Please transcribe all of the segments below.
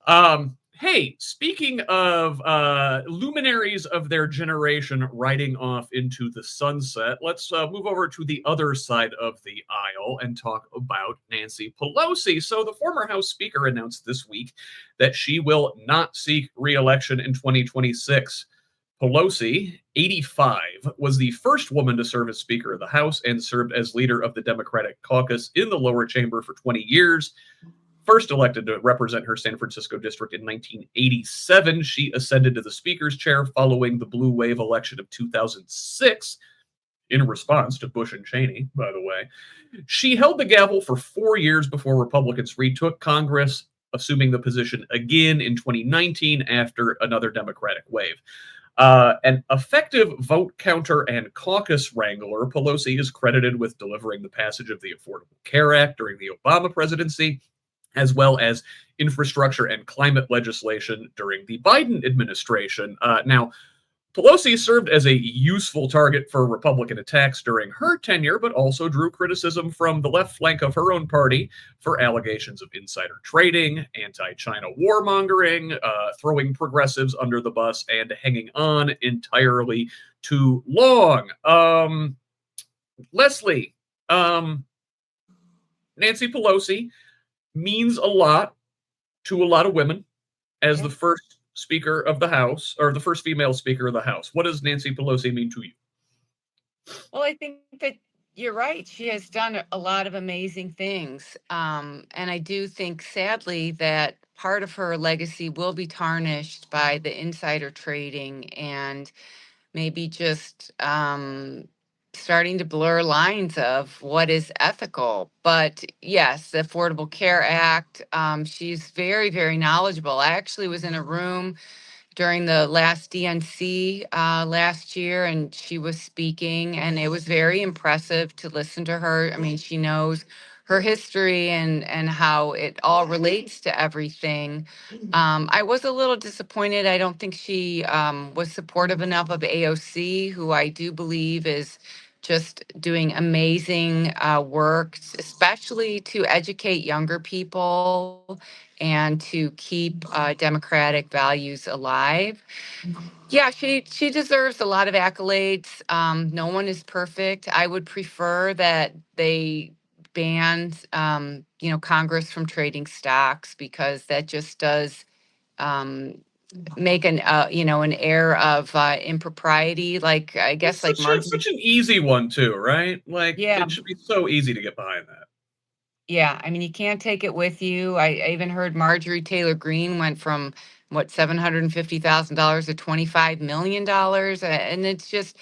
Hey, speaking of luminaries of their generation riding off into the sunset, let's move over to the other side of the aisle and talk about Nancy Pelosi. So, the former House Speaker announced this week that she will not seek re-election in 2026. Pelosi, 85, was the first woman to serve as Speaker of the House and served as leader of the Democratic caucus in the lower chamber for 20 years. First elected to represent her San Francisco district in 1987, she ascended to the Speaker's chair following the Blue Wave election of 2006, in response to Bush and Cheney, by the way. She held the gavel for 4 years before Republicans retook Congress, assuming the position again in 2019 after another Democratic wave. An effective vote counter and caucus wrangler, Pelosi is credited with delivering the passage of the Affordable Care Act during the Obama presidency, as well as infrastructure and climate legislation during the Biden administration. Now, Pelosi served as a useful target for Republican attacks during her tenure, but also drew criticism from the left flank of her own party for allegations of insider trading, anti-China warmongering, throwing progressives under the bus, and hanging on entirely too long. Leslie, Nancy Pelosi means a lot to a lot of women as the first Speaker of the House, or the first female Speaker of the House. What does Nancy Pelosi mean to you? Well, I think that you're right. She has done a lot of amazing things. And I do think, sadly, that part of her legacy will be tarnished by the insider trading and maybe just starting to blur lines of what is ethical. But yes, the Affordable Care Act, she's very, very knowledgeable. I actually was in a room during the last DNC last year, and she was speaking, and it was very impressive to listen to her. I mean, she knows her history and how it all relates to everything. I was a little disappointed. I don't think she was supportive enough of AOC, who I do believe is just doing amazing work, especially to educate younger people and to keep democratic values alive. Yeah, she deserves a lot of accolades. No one is perfect. I would prefer that they banned, Congress from trading stocks, because that just does um, make an air of impropriety. Like, I It's guess, like Marjorie. such an easy one, too, right? Like, Yeah, it should be so easy to get behind that. yeah. I mean, you can't take it with you. I even heard Marjorie Taylor Greene went from what, $750,000 to $25 million, and it's just,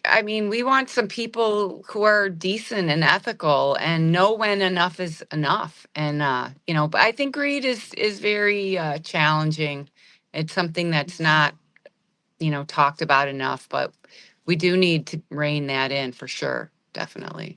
I mean, we want some people who are decent and ethical and know when enough is enough. And but I think greed is very challenging. It's something that's not talked about enough, but we do need to rein that in for sure, definitely.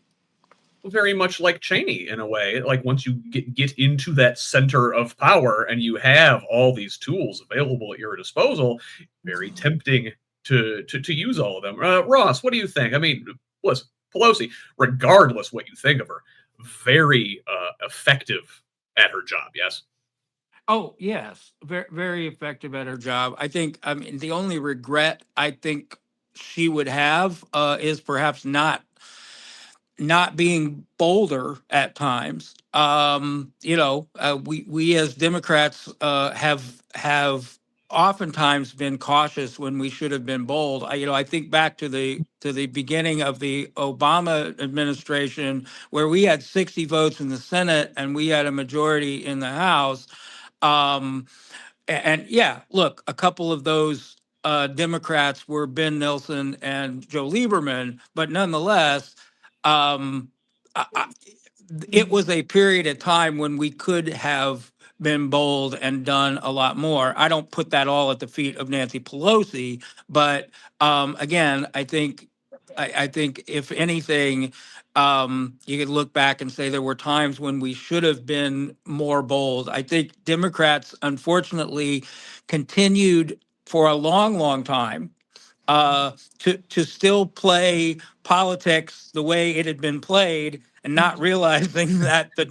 Very much like Cheney in a way. Like, once you get into that center of power and you have all these tools available at your disposal, very tempting to use all of them. Ross, what do you think? I mean, listen, Pelosi, regardless what you think of her, very effective at her job. Yes. Oh, yes, very, very effective at her job. I mean, the only regret I think she would have is perhaps not being bolder at times. We as Democrats have oftentimes been cautious when we should have been bold. I think back to the beginning of the Obama administration, where we had 60 votes in the Senate and we had a majority in the House. Um, and yeah, look, a couple of those Democrats were Ben Nelson and Joe Lieberman, but nonetheless, um, I, it was a period of time when we could have been bold and done a lot more. I don't put that all at the feet of Nancy Pelosi, but again, I think if anything, you could look back and say there were times when we should have been more bold. I think Democrats, unfortunately, continued for a long, long time to still play politics the way it had been played, and not realizing that the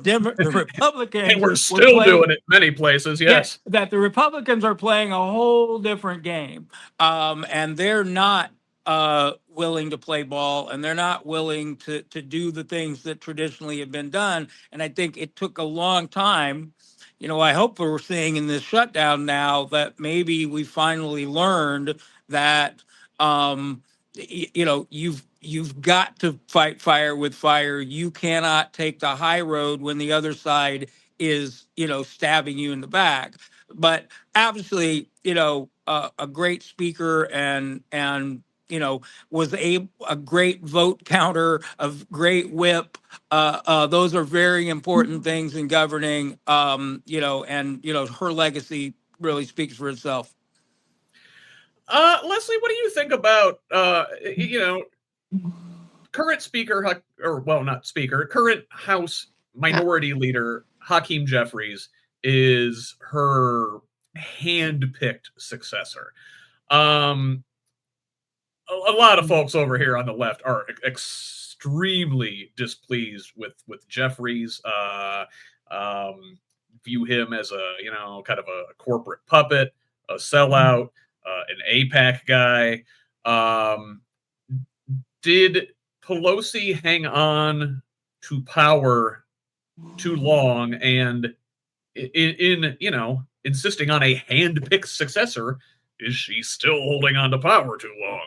Republicans And we're were still playing. doing it many places, yes. That the Republicans are playing a whole different game, and they're not willing to play ball, and they're not willing to do the things that traditionally have been done. And I think it took a long time. I hope we're seeing in this shutdown now that maybe we finally learned that you've got to fight fire with fire. You cannot take the high road when the other side is stabbing you in the back. But obviously, a great speaker, and was a great vote counter, a great whip. Those are very important things in governing. And her legacy really speaks for itself. Leslie, what do you think about current speaker, or well, not speaker, current House Minority Leader Hakeem Jeffries is her hand-picked successor. A lot of folks over here on the left are extremely displeased with Jeffries. View him as a kind of a corporate puppet, a sellout, an APAC guy. Did Pelosi hang on to power too long, and in insisting on a hand-picked successor, is she still holding on to power too long?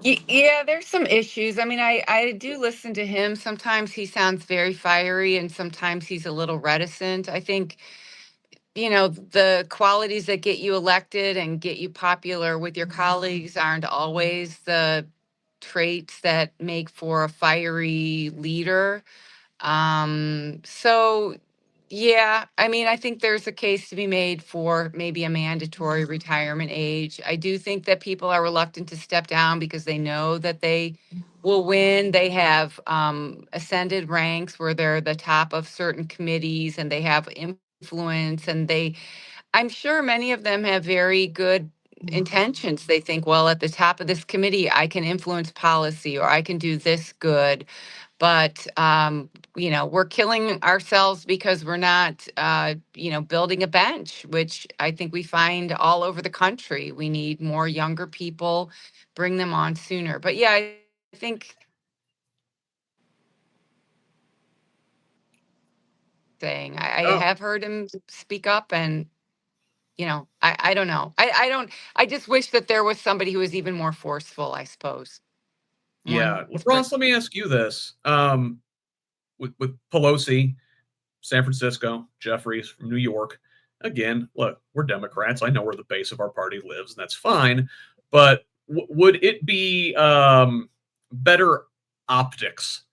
Yeah, there's some issues. I mean, I do listen to him. Sometimes he sounds very fiery, and sometimes he's a little reticent. I think, the qualities that get you elected and get you popular with your colleagues aren't always the traits that make for a fiery leader. So yeah, I mean, I think there's a case to be made for maybe a mandatory retirement age. I do think that people are reluctant to step down because they know that they will win. They have ascended ranks where they're the top of certain committees and they have influence, and I'm sure many of them have very good intentions. They think, well, at the top of this committee, I can influence policy or I can do this good. But, we're killing ourselves because we're not, building a bench, which I think we find all over the country. We need more younger people, bring them on sooner. But yeah, I think saying I Oh, have heard him speak up, and I don't know. I just wish that there was somebody who was even more forceful, I suppose. yeah. More Ross, let me ask you this. With Pelosi, San Francisco, Jeffries from New York. Again, look, we're Democrats. I know where the base of our party lives, and that's fine. But would it be better optics?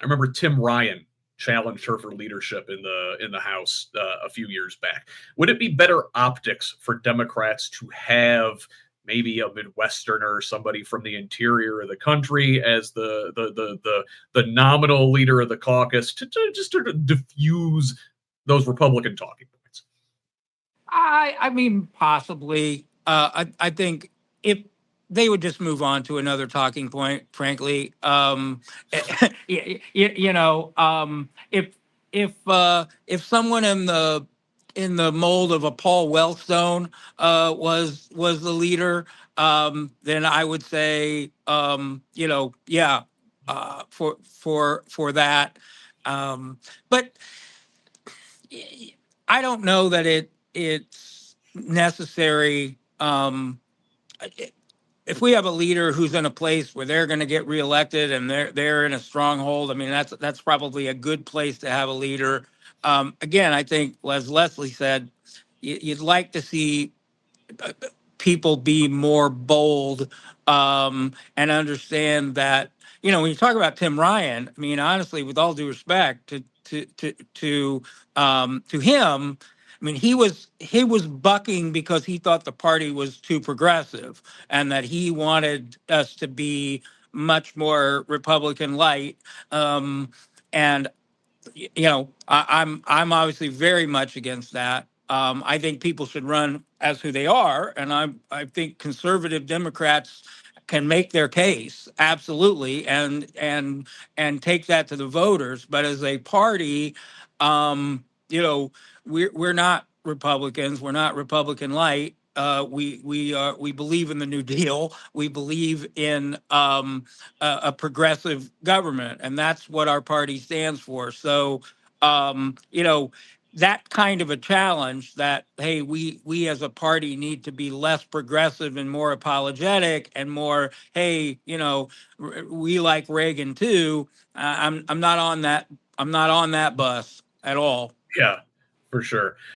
I remember Tim Ryan challenged her for leadership in the House a few years back. Would it be better optics for Democrats to have maybe a Midwestern or somebody from the interior of the country as the nominal leader of the caucus to just sort of diffuse those Republican talking points? I mean, possibly. I think if they would just move on to another talking point, frankly. If someone in the mold of a Paul Wellstone was the leader, then I would say, yeah, for that. But I don't know that it's necessary. If we have a leader who's in a place where they're going to get reelected and they're in a stronghold, I mean that's probably a good place to have a leader. Again, I think, as Leslie said, you'd like to see people be more bold, and understand that when you talk about Tim Ryan, I mean, honestly, with all due respect to him, I mean, he was bucking because he thought the party was too progressive and that he wanted us to be much more Republican light. And I'm obviously very much against that. I think people should run as who they are, and I think conservative Democrats can make their case, absolutely, and take that to the voters. But as a party, you know, we're not Republicans. We're not Republican light. We believe in the New Deal. We believe in a progressive government, and that's what our party stands for. So, you know, that kind of a challenge that, hey, we as a party need to be less progressive and more apologetic and more, hey, you know, we like Reagan too. I'm not on that. I'm not on that bus at all. Yeah, for sure.